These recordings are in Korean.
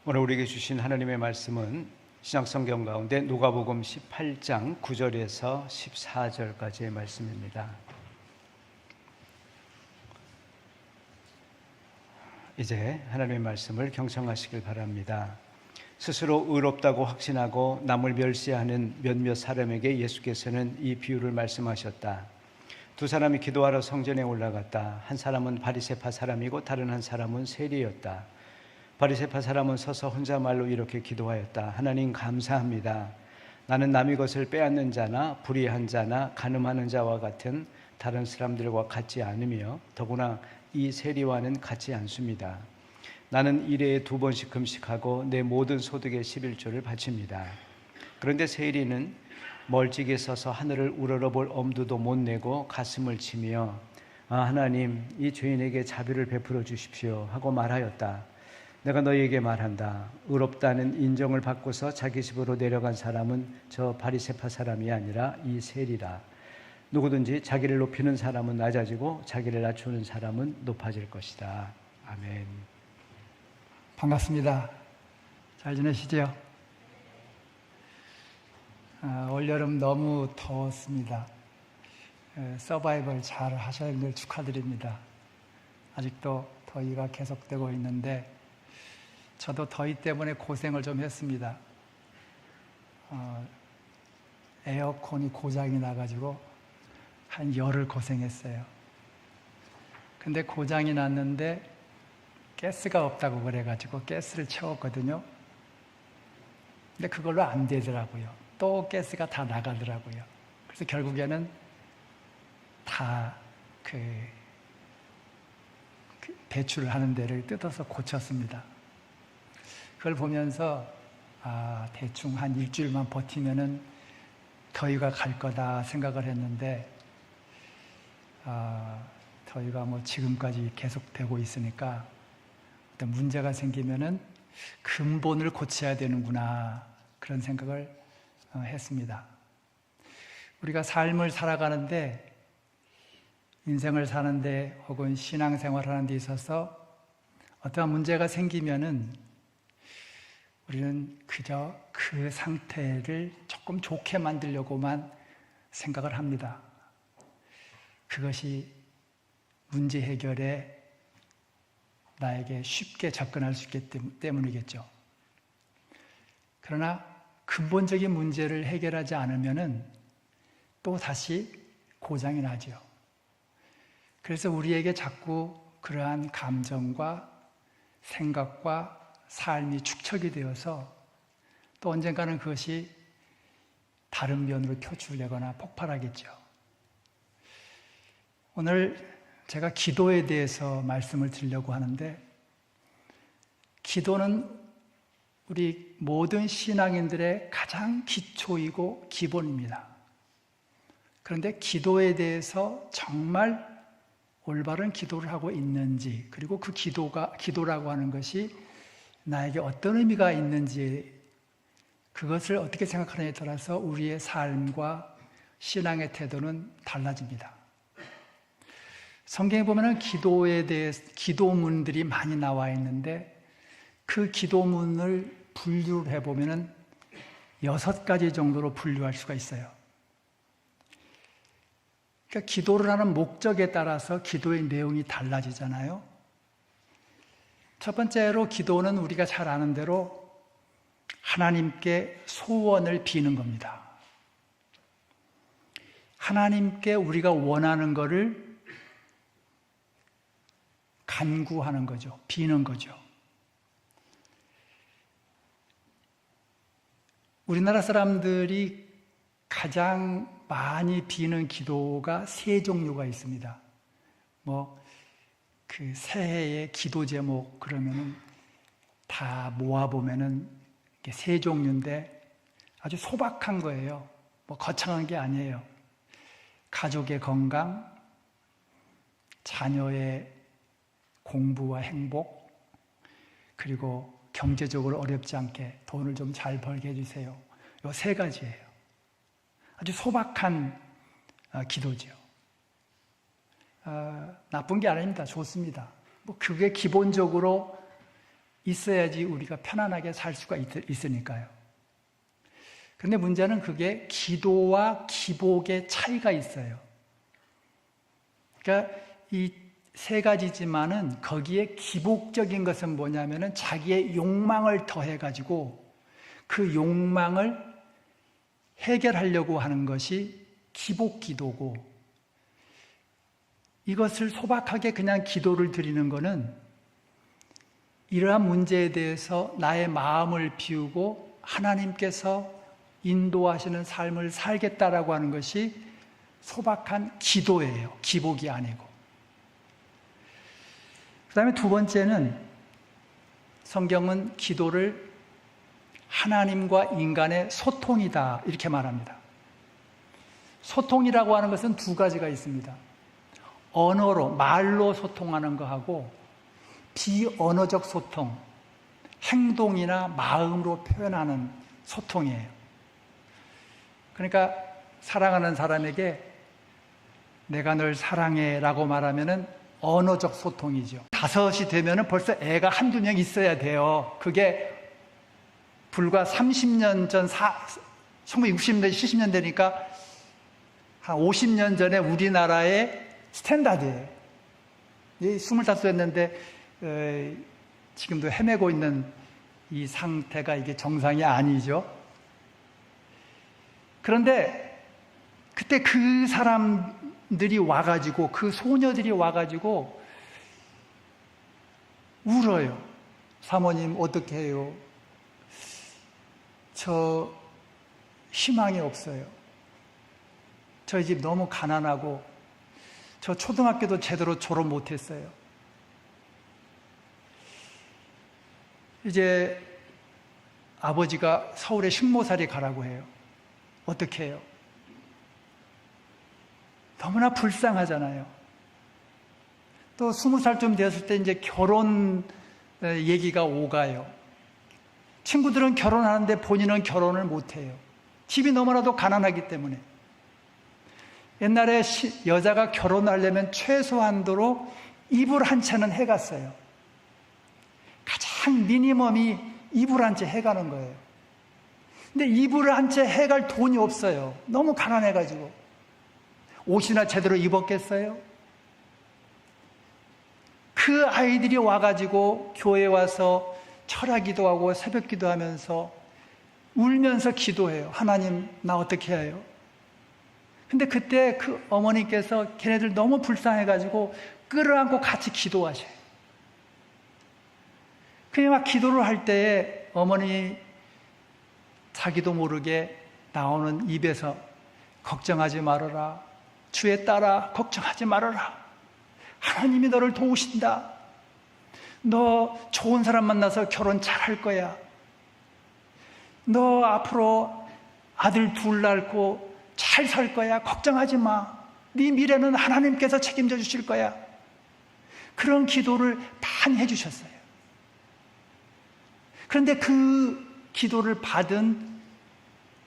오늘 우리에게 주신 하나님의 말씀은 신약성경 가운데 누가복음 18장 9절에서 14절까지의 말씀입니다. 이제 하나님의 말씀을 경청하시길 바랍니다. 스스로 의롭다고 확신하고 남을 멸시하는 몇몇 사람에게 예수께서는 이 비유를 말씀하셨다. 두 사람이 기도하러 성전에 올라갔다. 한 사람은 바리새파 사람이고 다른 한 사람은 세리였다. 바리새파 사람은 서서 혼자 말로 이렇게 기도하였다. 하나님 감사합니다. 나는 남의 것을 빼앗는 자나 불의한 자나 간음하는 자와 같은 다른 사람들과 같지 않으며 더구나 이 세리와는 같지 않습니다. 나는 일해에 2번씩 금식하고 내 모든 소득의 11조를 바칩니다. 그런데 세리는 멀찍이 서서 하늘을 우러러볼 엄두도 못 내고 가슴을 치며 하나님 이 죄인에게 자비를 베풀어 주십시오 하고 말하였다. 내가 너희에게 말한다. 의롭다는 인정을 받고서 자기 집으로 내려간 사람은 저 바리새파 사람이 아니라 이 세리라. 누구든지 자기를 높이는 사람은 낮아지고 자기를 낮추는 사람은 높아질 것이다. 아멘. 반갑습니다. 잘 지내시죠? 올여름 너무 더웠습니다. 서바이벌 잘 하셔야 될 축하드립니다. 아직도 더위가 계속되고 있는데 저도 더위 때문에 고생을 좀 했습니다. 에어컨이 고장이 나가지고 한 열흘 고생했어요. 근데 고장이 났는데 가스가 없다고 그래가지고 가스를 채웠거든요. 근데 그걸로 안 되더라고요. 또 가스가 다 나가더라고요. 그래서 결국에는 다 배출을 하는 데를 뜯어서 고쳤습니다. 그걸 보면서 대충 한 일주일만 버티면은 더위가 갈 거다 생각을 했는데 더위가 뭐 지금까지 계속되고 있으니까 어떤 문제가 생기면은 근본을 고쳐야 되는구나 그런 생각을 했습니다. 우리가 삶을 살아가는데 인생을 사는데 혹은 신앙생활을 하는 데 있어서 어떠한 문제가 생기면은 우리는 그저 그 상태를 조금 좋게 만들려고만 생각을 합니다. 그것이 문제 해결에 나에게 쉽게 접근할 수 있기 때문이겠죠. 그러나 근본적인 문제를 해결하지 않으면은 또 다시 고장이 나죠. 그래서 우리에게 자꾸 그러한 감정과 생각과 삶이 축적이 되어서 또 언젠가는 그것이 다른 면으로 표출되거나 폭발하겠죠. 오늘 제가 기도에 대해서 말씀을 드리려고 하는데 기도는 우리 모든 신앙인들의 가장 기초이고 기본입니다. 그런데 기도에 대해서 정말 올바른 기도를 하고 있는지 그리고 그 기도라고 하는 것이 나에게 어떤 의미가 있는지 그것을 어떻게 생각하느냐에 따라서 우리의 삶과 신앙의 태도는 달라집니다. 성경에 보면 기도에 대해서 기도문들이 많이 나와 있는데 그 기도문을 분류를 해보면 6가지 정도로 분류할 수가 있어요. 그러니까 기도를 하는 목적에 따라서 기도의 내용이 달라지잖아요. 첫 번째로 기도는 우리가 잘 아는 대로 하나님께 소원을 비는 겁니다. 하나님께 우리가 원하는 것을 간구하는 거죠. 비는 거죠. 우리나라 사람들이 가장 많이 비는 기도가 3종류가 있습니다. 그 새해의 기도 제목 그러면은 다 모아보면은 이게 3종류인데 아주 소박한 거예요. 거창한 게 아니에요. 가족의 건강, 자녀의 공부와 행복, 그리고 경제적으로 어렵지 않게 돈을 좀 잘 벌게 해주세요. 이 3가지예요. 아주 소박한 기도죠. 나쁜 게 아닙니다. 좋습니다. 그게 기본적으로 있어야지 우리가 편안하게 살 수가 있으니까요. 그런데 문제는 그게 기도와 기복의 차이가 있어요. 그러니까 이 세 가지지만은 거기에 기복적인 것은 뭐냐면은 자기의 욕망을 더해가지고 그 욕망을 해결하려고 하는 것이 기복 기도고, 이것을 소박하게 그냥 기도를 드리는 것은 이러한 문제에 대해서 나의 마음을 비우고 하나님께서 인도하시는 삶을 살겠다라고 하는 것이 소박한 기도예요. 기복이 아니고. 그 다음에 두 번째는 성경은 기도를 하나님과 인간의 소통이다 이렇게 말합니다. 소통이라고 하는 것은 두 가지가 있습니다. 언어로, 말로 소통하는 거하고 비언어적 소통, 행동이나 마음으로 표현하는 소통이에요. 그러니까 사랑하는 사람에게 내가 널 사랑해 라고 말하면은 언어적 소통이죠. 5시 되면은 벌써 애가 한두 명 있어야 돼요. 그게 불과 30년 전, 1960년대, 70년 되니까 한 50년 전에 우리나라의 스탠다드예요. 25됐는데 지금도 헤매고 있는 이 상태가 이게 정상이 아니죠. 그런데 그때 그 사람들이 와가지고, 그 소녀들이 와가지고 울어요. 사모님 어떻게 해요? 저 희망이 없어요. 저희 집 너무 가난하고 저 초등학교도 제대로 졸업 못했어요. 이제 아버지가 서울에 식모살이 가라고 해요. 어떻게 해요? 너무나 불쌍하잖아요. 또 20살쯤 되었을 때 이제 결혼 얘기가 오가요. 친구들은 결혼하는데 본인은 결혼을 못해요. 집이 너무나도 가난하기 때문에. 옛날에 여자가 결혼하려면 최소한도로 이불 한 채는 해갔어요. 가장 미니멈이 이불 한 채 해가는 거예요. 근데 이불 한 채 해갈 돈이 없어요. 너무 가난해가지고. 옷이나 제대로 입었겠어요? 그 아이들이 와가지고 교회에 와서 철야기도 하고 새벽기도 하면서 울면서 기도해요. 하나님, 나 어떻게 해요? 근데 그때 그 어머니께서 걔네들 너무 불쌍해가지고 끌어안고 같이 기도하셔요. 그냥 막 기도를 할 때에 어머니 자기도 모르게 나오는 입에서 걱정하지 말아라. 주의 딸아, 걱정하지 말아라. 하나님이 너를 도우신다. 너 좋은 사람 만나서 결혼 잘할 거야. 너 앞으로 아들 둘 낳고 잘 살 거야. 걱정하지 마. 네 미래는 하나님께서 책임져 주실 거야. 그런 기도를 많이 해주셨어요. 그런데 그 기도를 받은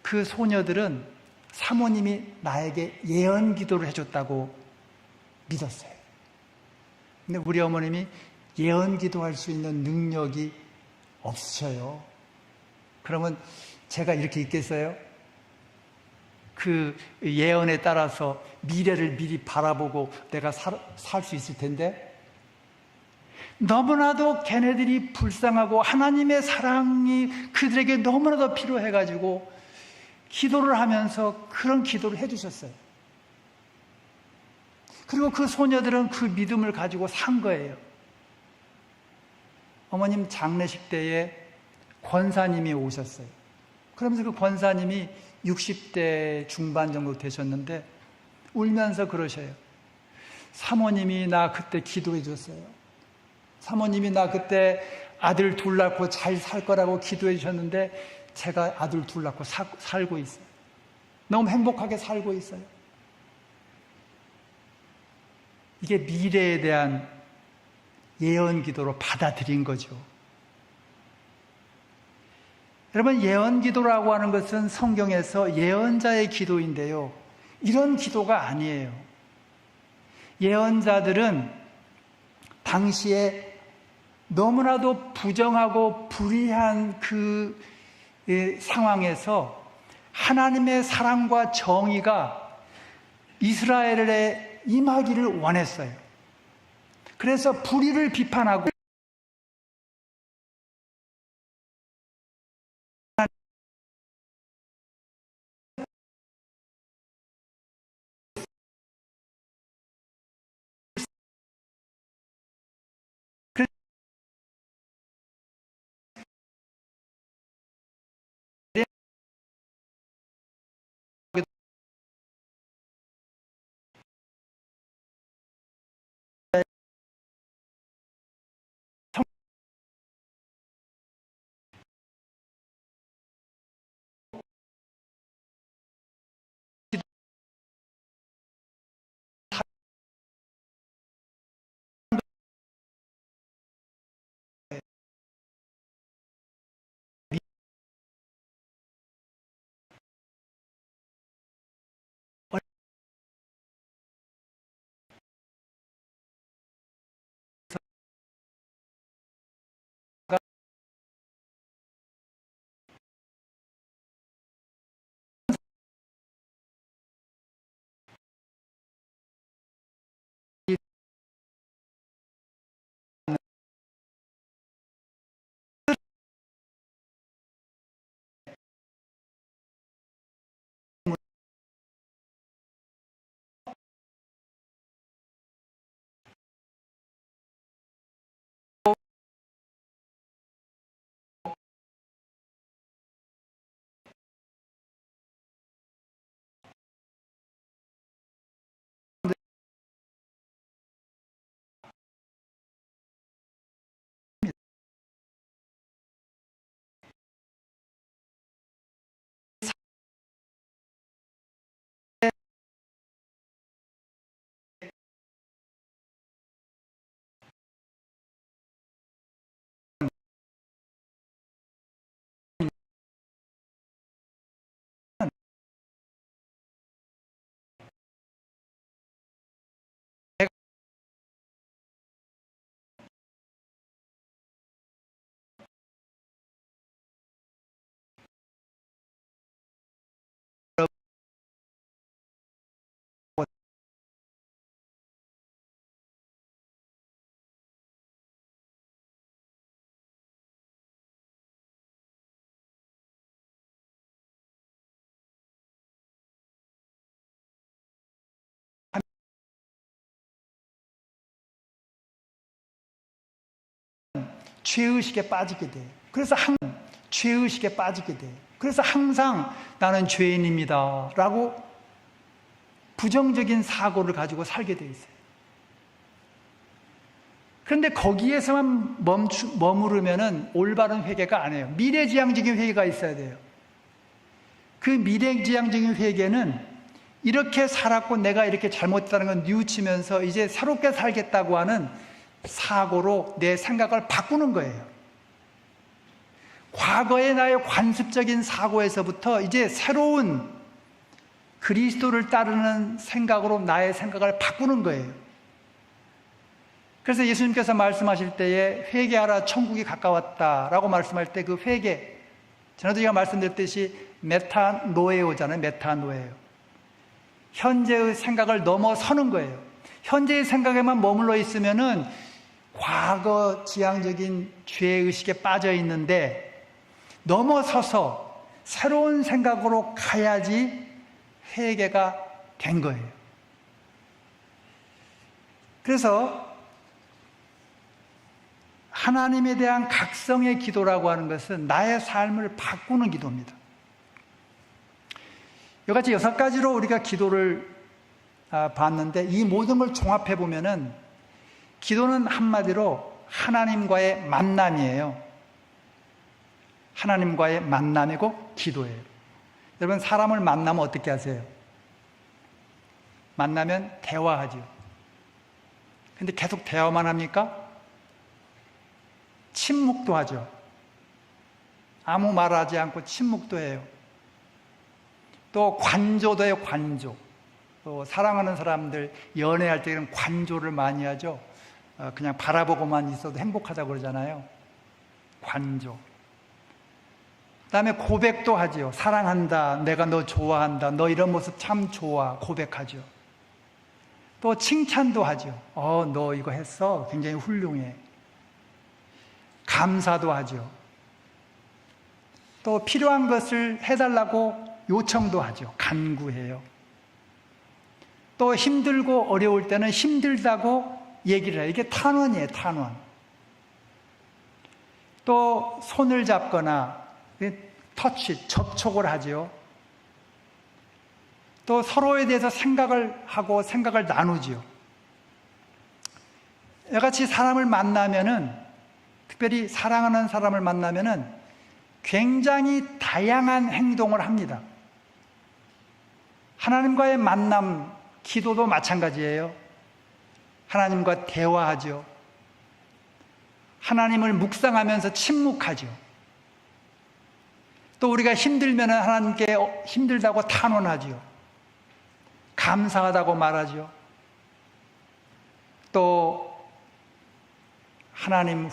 그 소녀들은 사모님이 나에게 예언 기도를 해줬다고 믿었어요. 근데 우리 어머님이 예언 기도할 수 있는 능력이 없으셔요. 그러면 제가 이렇게 있겠어요? 그 예언에 따라서 미래를 미리 바라보고 내가 살 수 있을 텐데, 너무나도 걔네들이 불쌍하고 하나님의 사랑이 그들에게 너무나도 필요해가지고 기도를 하면서 그런 기도를 해주셨어요. 그리고 그 소녀들은 그 믿음을 가지고 산 거예요. 어머님 장례식 때에 권사님이 오셨어요. 그러면서 그 권사님이 60대 중반 정도 되셨는데 울면서 그러셔요. 사모님이 나 그때 기도해 줬어요. 사모님이 나 그때 아들 둘 낳고 잘 살 거라고 기도해 주셨는데 제가 아들 둘 낳고 살고 있어요. 너무 행복하게 살고 있어요. 이게 미래에 대한 예언 기도로 받아들인 거죠. 여러분, 예언 기도라고 하는 것은 성경에서 예언자의 기도인데요. 이런 기도가 아니에요. 예언자들은 당시에 너무나도 부정하고 불의한 그 상황에서 하나님의 사랑과 정의가 이스라엘에 임하기를 원했어요. 그래서 불의를 비판하고 죄의식에 빠지게 돼요. 죄의식에 빠지게 돼요. 그래서 항상 나는 죄인입니다 라고 부정적인 사고를 가지고 살게 돼 있어요. 그런데 거기에서만 머무르면은 올바른 회개가 아니에요. 미래지향적인 회개가 있어야 돼요. 그 미래지향적인 회개는 이렇게 살았고 내가 이렇게 잘못했다는 건 뉘우치면서 이제 새롭게 살겠다고 하는 사고로 내 생각을 바꾸는 거예요. 과거의 나의 관습적인 사고에서부터 이제 새로운 그리스도를 따르는 생각으로 나의 생각을 바꾸는 거예요. 그래서 예수님께서 말씀하실 때에 회개하라 천국이 가까웠다라고 말씀할 때 그 회개, 전에도 제가 말씀드렸듯이 메타노에오잖아요. 메타노에오. 현재의 생각을 넘어서는 거예요. 현재의 생각에만 머물러 있으면은 과거 지향적인 죄의식에 빠져 있는데 넘어서서 새로운 생각으로 가야지 회개가 된 거예요. 그래서 하나님에 대한 각성의 기도라고 하는 것은 나의 삶을 바꾸는 기도입니다. 이같이 6가지로 우리가 기도를 봤는데 이 모든 걸 종합해 보면은 기도는 한마디로 하나님과의 만남이에요. 하나님과의 만남이고 기도예요. 여러분, 사람을 만나면 어떻게 하세요? 만나면 대화하죠. 근데 계속 대화만 합니까? 침묵도 하죠. 아무 말하지 않고 침묵도 해요. 또 관조도 해요. 관조. 또 사랑하는 사람들 연애할 때는 관조를 많이 하죠. 그냥 바라보고만 있어도 행복하다고 그러잖아요. 관조. 그다음에 고백도 하지요. 사랑한다, 내가 너 좋아한다, 너 이런 모습 참 좋아, 고백하죠. 또 칭찬도 하죠. 너 이거 했어, 굉장히 훌륭해. 감사도 하죠. 또 필요한 것을 해달라고 요청도 하죠. 간구해요. 또 힘들고 어려울 때는 힘들다고 얘기를 해요. 이게 탄원이에요, 탄원. 또 손을 잡거나 터치, 접촉을 하죠. 또 서로에 대해서 생각을 하고 생각을 나누지요. 이같이 사람을 만나면은, 특별히 사랑하는 사람을 만나면은 굉장히 다양한 행동을 합니다. 하나님과의 만남, 기도도 마찬가지예요. 하나님과 대화하죠. 하나님을 묵상하면서 침묵하죠. 또 우리가 힘들면 하나님께 힘들다고 탄원하죠. 감사하다고 말하죠. 또 하나님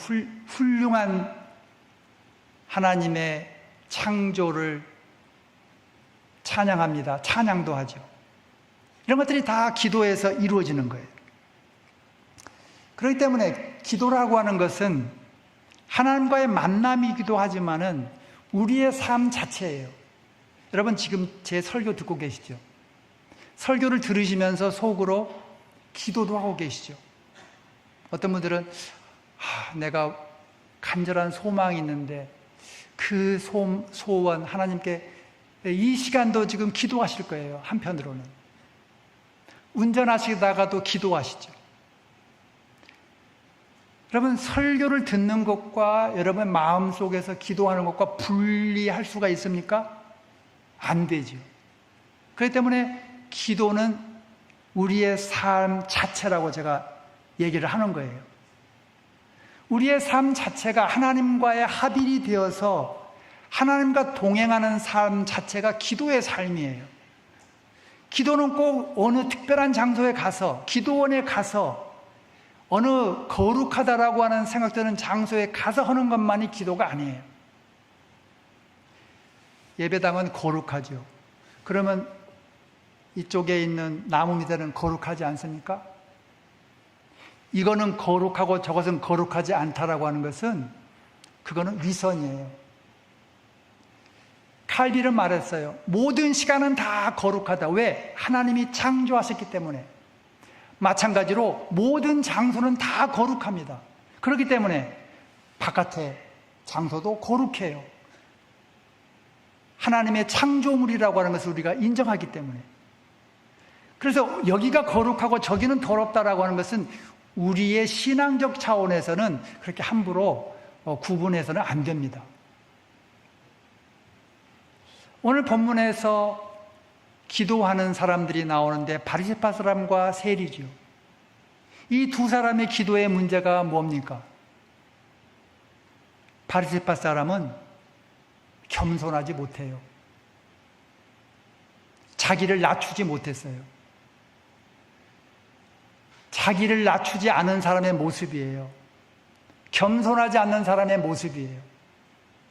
훌륭한 하나님의 창조를 찬양합니다. 찬양도 하죠. 이런 것들이 다 기도에서 이루어지는 거예요. 그렇기 때문에 기도라고 하는 것은 하나님과의 만남이기도 하지만은 우리의 삶 자체예요. 여러분 지금 제 설교 듣고 계시죠? 설교를 들으시면서 속으로 기도도 하고 계시죠? 어떤 분들은 내가 간절한 소망이 있는데 그 소원 하나님께 이 시간도 지금 기도하실 거예요. 한편으로는 운전하시다가도 기도하시죠. 여러분 설교를 듣는 것과 여러분 마음속에서 기도하는 것과 분리할 수가 있습니까? 안 되죠. 그렇기 때문에 기도는 우리의 삶 자체라고 제가 얘기를 하는 거예요. 우리의 삶 자체가 하나님과의 합일이 되어서 하나님과 동행하는 삶 자체가 기도의 삶이에요. 기도는 꼭 어느 특별한 장소에 가서, 기도원에 가서 어느 거룩하다라고 하는 생각되는 장소에 가서 하는 것만이 기도가 아니에요. 예배당은 거룩하죠. 그러면 이쪽에 있는 나무 밑에는 거룩하지 않습니까? 이거는 거룩하고 저것은 거룩하지 않다라고 하는 것은 그거는 위선이에요. 칼빈은 말했어요. 모든 시간은 다 거룩하다. 왜? 하나님이 창조하셨기 때문에. 마찬가지로 모든 장소는 다 거룩합니다. 그렇기 때문에 바깥의 장소도 거룩해요. 하나님의 창조물이라고 하는 것을 우리가 인정하기 때문에. 그래서 여기가 거룩하고 저기는 더럽다라고 하는 것은 우리의 신앙적 차원에서는 그렇게 함부로 구분해서는 안 됩니다. 오늘 본문에서 기도하는 사람들이 나오는데 바리새파 사람과 세리죠. 이 두 사람의 기도의 문제가 뭡니까? 바리새파 사람은 겸손하지 못해요. 자기를 낮추지 못했어요. 자기를 낮추지 않은 사람의 모습이에요. 겸손하지 않는 사람의 모습이에요.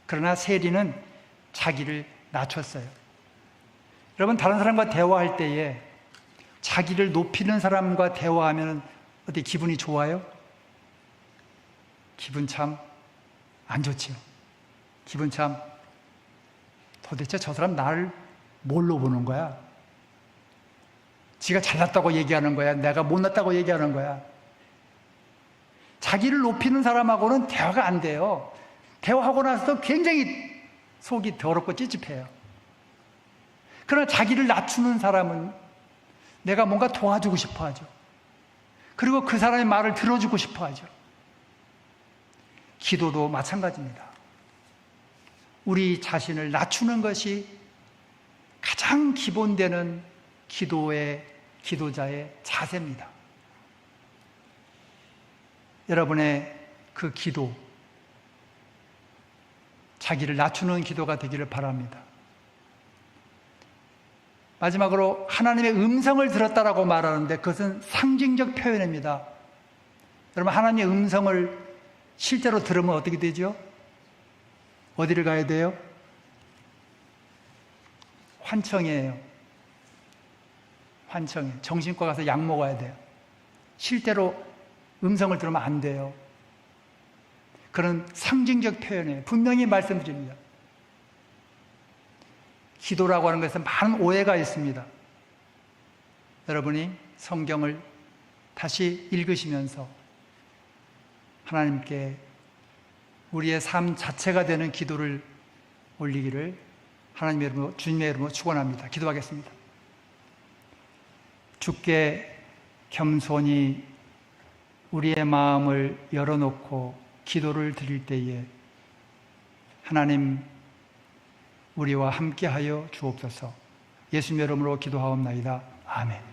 그러나 세리는 자기를 낮췄어요. 여러분 다른 사람과 대화할 때에 자기를 높이는 사람과 대화하면 어디 기분이 좋아요? 기분 참 안 좋죠. 기분 참 도대체 저 사람 나를 뭘로 보는 거야? 지가 잘났다고 얘기하는 거야? 내가 못났다고 얘기하는 거야? 자기를 높이는 사람하고는 대화가 안 돼요. 대화하고 나서도 굉장히 속이 더럽고 찝찝해요. 그러나 자기를 낮추는 사람은 내가 뭔가 도와주고 싶어 하죠. 그리고 그 사람의 말을 들어주고 싶어 하죠. 기도도 마찬가지입니다. 우리 자신을 낮추는 것이 가장 기본되는 기도자의 자세입니다. 여러분의 그 기도, 자기를 낮추는 기도가 되기를 바랍니다. 마지막으로 하나님의 음성을 들었다라고 말하는데 그것은 상징적 표현입니다. 여러분, 하나님의 음성을 실제로 들으면 어떻게 되죠? 어디를 가야 돼요? 환청이에요. 환청이에요. 정신과 가서 약 먹어야 돼요. 실제로 음성을 들으면 안 돼요. 그런 상징적 표현이에요. 분명히 말씀드립니다. 기도라고 하는 것에 많은 오해가 있습니다. 여러분이 성경을 다시 읽으시면서 하나님께 우리의 삶 자체가 되는 기도를 올리기를 하나님의 이름으로, 주님의 이름으로 축원합니다. 기도하겠습니다. 주께 겸손히 우리의 마음을 열어놓고 기도를 드릴 때에 하나님 우리와 함께하여 주옵소서. 예수님의 이름으로 기도하옵나이다. 아멘.